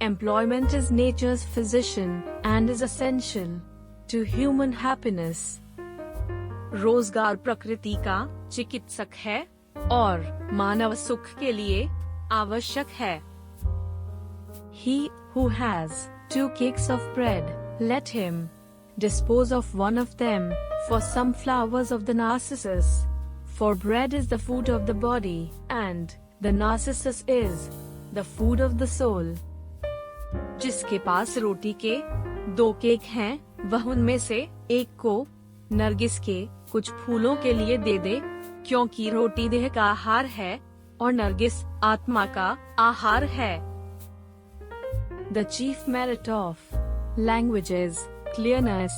Employment is nature's physician and is essential to human happiness. रोजगार प्रकृति का चिकित्सक है और मानव सुख के लिए आवश्यक है। He who has 2 cakes of bread, let him dispose of one of them for some flowers of the narcissus. For bread is the food of the body, and the narcissus is the food of the soul. जिसके पास रोटी के 2 cake हैं, वह उनमें से एक को नरगिस के कुछ फूलों के लिए दे दे, क्योंकि रोटी देह का आहार है और नरगिस आत्मा का आहार है। The chief merit of language is clearness,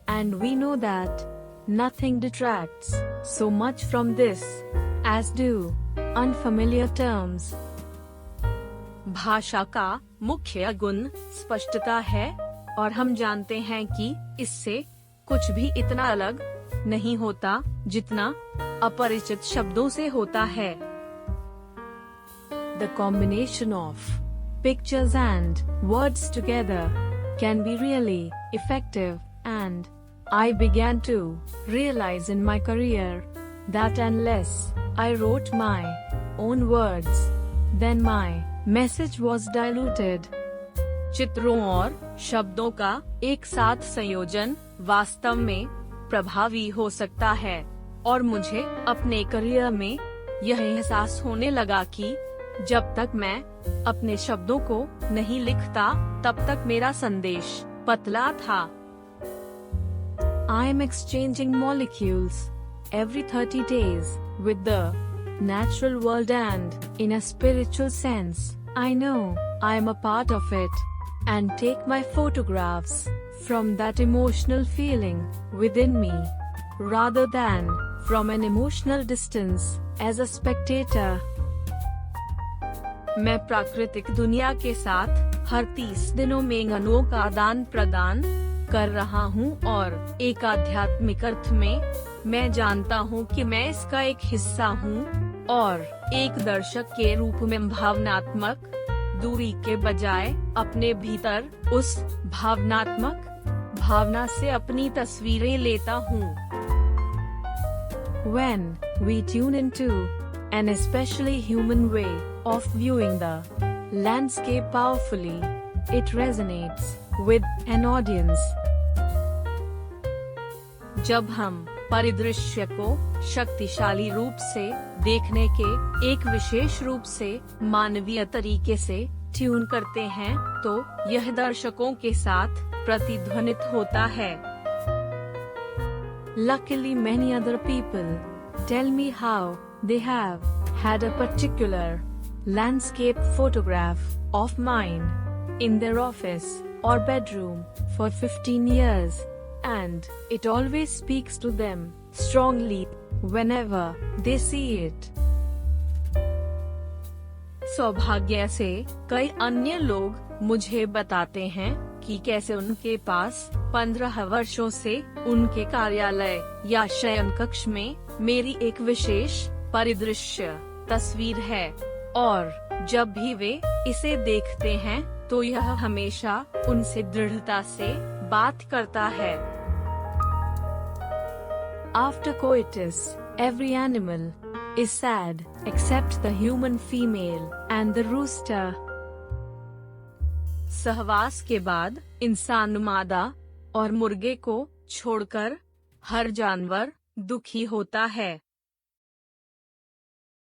and we know that nothing detracts so much from this as do unfamiliar terms. भाषा का मुख्य गुण स्पष्टता है और हम जानते हैं कि इससे कुछ भी इतना अलग नहीं होता जितना अपरिचित शब्दों से होता है। The combination of pictures and words together can be really effective, and I began to realize in my career that unless I wrote my own words, then my message was diluted. चित्रों और शब्दों का एक साथ संयोजन वास्तव में प्रभावी हो सकता है और मुझे अपने करियर में यह एहसास होने लगा कि जब तक मैं अपने शब्दों को नहीं लिखता तब तक मेरा संदेश पतला था। I am exchanging molecules every 30 days with the natural world, and in a spiritual sense, I know I am a part of it, and take my photographs from that emotional feeling within me, rather than from an emotional distance as a spectator. मैं प्राकृतिक दुनिया के साथ हर 30 दिनों में अणुओं का आदान प्रदान कर रहा हूँ और एक आध्यात्मिक अर्थ में मैं जानता हूँ कि मैं इसका एक हिस्सा हूँ और एक दर्शक के रूप में भावनात्मक दूरी के बजाय अपने भीतर उस भावनात्मक भावना से अपनी तस्वीरें लेता हूँ। When we tune into an especially human way of viewing the landscape powerfully, it resonates with an audience. जब हम परिदृश्य को शक्तिशाली रूप से देखने के एक विशेष रूप से मानवीय तरीके से ट्यून करते हैं, तो यह दर्शकों के साथ प्रतिध्वनित होता है। Luckily, many other people tell me how they have had a particular landscape photograph of mine in their office or bedroom for 15 years, and it always speaks to them strongly whenever they see it. सौभाग्य से कई अन्य लोग मुझे बताते हैं कि कैसे उनके पास 15 वर्षों से उनके कार्यालय या शयन कक्ष में मेरी एक विशेष परिदृश्य तस्वीर है और जब भी वे इसे देखते हैं तो यह हमेशा उनसे दृढ़ता से बात करता है। After coitus, every animal is sad except the human female and the rooster. सहवास के बाद इंसान मादा और मुर्गे को छोड़कर हर जानवर दुखी होता है।